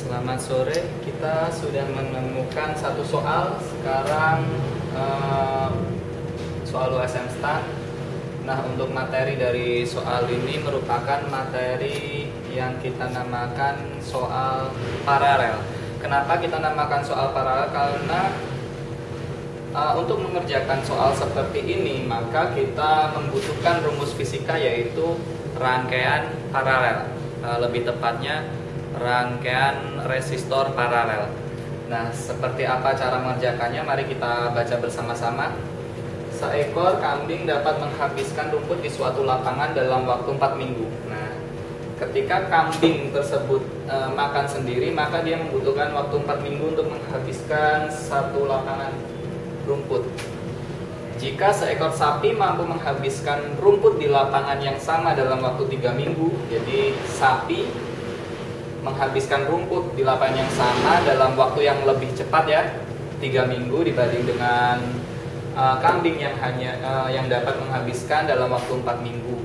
Selamat sore, kita sudah menemukan satu soal. Sekarang soal USM STAN. Nah, untuk materi dari soal ini merupakan materi yang kita namakan soal paralel. Kenapa kita namakan soal paralel? Karena untuk mengerjakan soal seperti ini, maka kita membutuhkan rumus fisika, yaitu rangkaian paralel. Lebih tepatnya rangkaian resistor paralel. Nah, seperti apa cara mengerjakannya? Mari kita baca bersama-sama. Seekor kambing dapat menghabiskan rumput di suatu lapangan dalam waktu 4 minggu. Nah, ketika kambing tersebut makan sendiri, maka dia membutuhkan waktu 4 minggu untuk menghabiskan satu lapangan rumput. Jika seekor sapi mampu menghabiskan rumput di lapangan yang sama dalam waktu 3 minggu, jadi sapi menghabiskan rumput di lapangan yang sama dalam waktu yang lebih cepat, ya, 3 minggu dibanding dengan kambing yang yang dapat menghabiskan dalam waktu 4 minggu.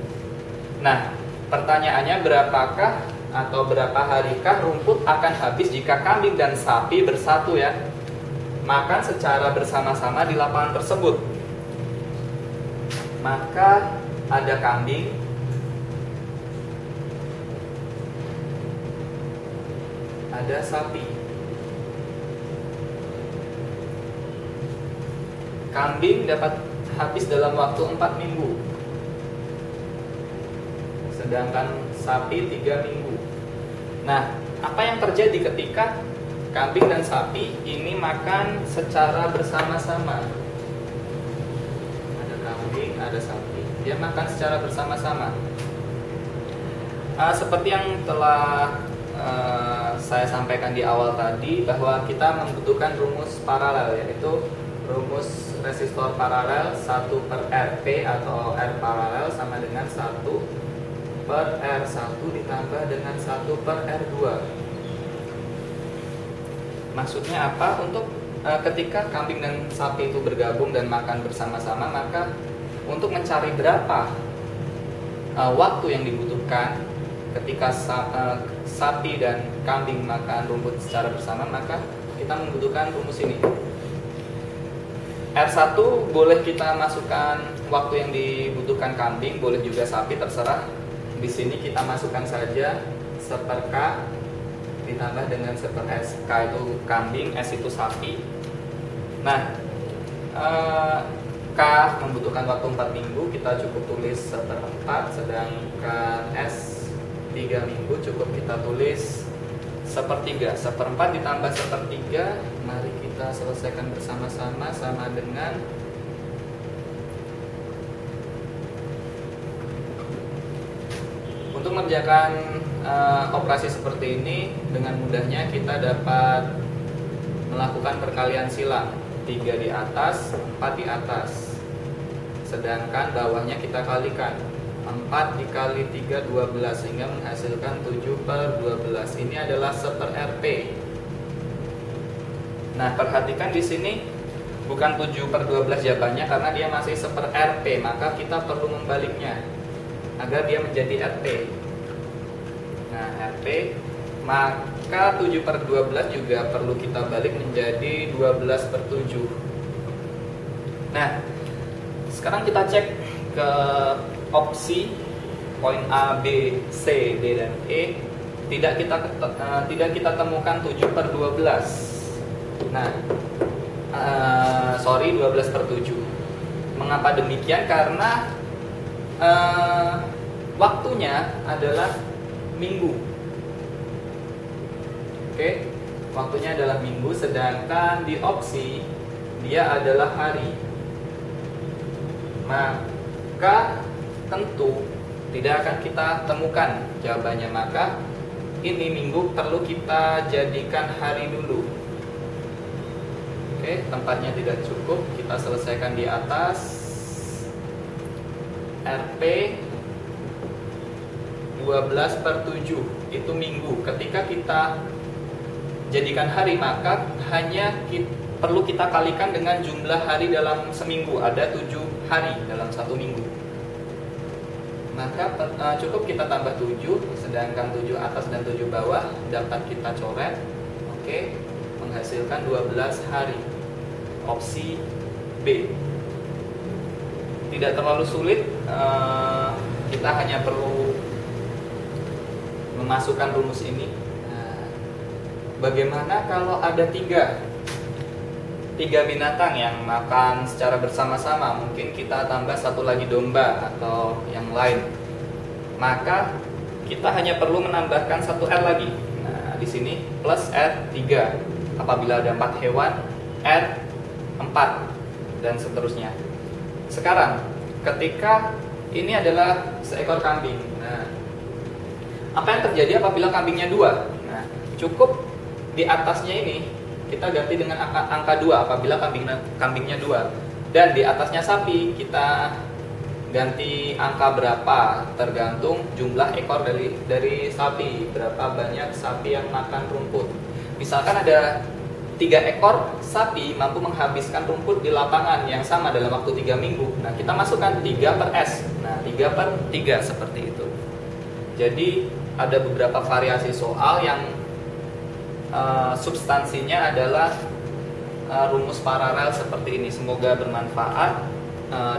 Nah, pertanyaannya, berapakah atau berapa harikah rumput akan habis jika kambing dan sapi bersatu, ya, makan secara bersama-sama di lapangan tersebut? Maka ada kambing, ada sapi. Kambing dapat habis dalam waktu 4 minggu, sedangkan sapi 3 minggu. Nah, apa yang terjadi ketika kambing dan sapi ini makan secara bersama-sama? Ada kambing, ada sapi, dia makan secara bersama-sama. Seperti yang telah saya sampaikan di awal tadi, bahwa kita membutuhkan rumus paralel, yaitu rumus resistor paralel 1 per RP atau R paralel sama dengan 1 per R1 ditambah dengan 1 per R2. Maksudnya apa? Untuk ketika kambing dan sapi itu bergabung dan makan bersama-sama, maka untuk mencari berapa waktu yang dibutuhkan ketika sapi dan kambing makan rumput secara bersama, maka kita membutuhkan rumus ini. R1 boleh kita masukkan waktu yang dibutuhkan kambing, boleh juga sapi, terserah. Di sini kita masukkan saja 1 per K ditambah dengan 1 per S. K itu kambing, S itu sapi. Nah, K membutuhkan waktu 4 minggu, kita cukup tulis 1 per 4, sedangkan S 3 minggu cukup kita tulis 1/3. 1/4 ditambah 1/3, mari kita selesaikan bersama-sama, sama dengan untuk mengerjakan operasi seperti ini dengan mudahnya kita dapat melakukan perkalian silang. 3 di atas, 4 di atas, sedangkan bawahnya kita kalikan. 4 dikali 3, 12, sehingga menghasilkan 7 per 12. Ini adalah 1 per RP. Nah, perhatikan di sini bukan 7 per 12 jawabannya, karena dia masih 1 per RP, maka kita perlu membaliknya agar dia menjadi RP. Nah, RP, maka 7 per 12 juga perlu kita balik menjadi 12 per 7. Nah, sekarang kita cek ke opsi poin A, B, C, D, dan E. Tidak kita temukan 7 per 12. Nah, 12 per 7. Mengapa demikian? Karena waktunya adalah minggu. Oke, waktunya adalah minggu, sedangkan di opsi dia adalah hari. Maka tentu tidak akan kita temukan jawabannya, maka ini minggu perlu kita jadikan hari dulu. Oke, tempatnya tidak cukup, kita selesaikan di atas. RP 12 per 7 itu minggu. Ketika kita jadikan hari, maka hanya perlu kita kalikan dengan jumlah hari dalam seminggu. Ada 7 hari dalam 1 minggu. maka cukup kita tambah 7, sedangkan 7 atas dan 7 bawah dapat kita coret. Oke, menghasilkan 12 hari. Opsi B. Tidak terlalu sulit, kita hanya perlu memasukkan rumus ini. Nah, bagaimana kalau ada tiga binatang yang makan secara bersama-sama? Mungkin kita tambah satu lagi domba atau yang lain, maka kita hanya perlu menambahkan satu R lagi. Nah, di sini plus R 3. Apabila ada 4 hewan, R 4 dan seterusnya. Sekarang ketika ini adalah seekor kambing, nah, apa yang terjadi apabila kambingnya 2? Nah, cukup di atasnya ini kita ganti dengan angka 2 apabila kambingnya 2, dan di atasnya sapi kita ganti angka berapa, tergantung jumlah ekor dari sapi, berapa banyak sapi yang makan rumput. Misalkan ada 3 ekor sapi mampu menghabiskan rumput di lapangan yang sama dalam waktu 3 minggu. Nah, kita masukkan 3 per S. Nah, 3 per 3 seperti itu. Jadi ada beberapa variasi soal yang substansinya adalah rumus paralel seperti ini. Semoga bermanfaat.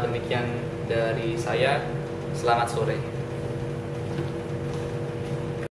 Demikian dari saya. Selamat sore.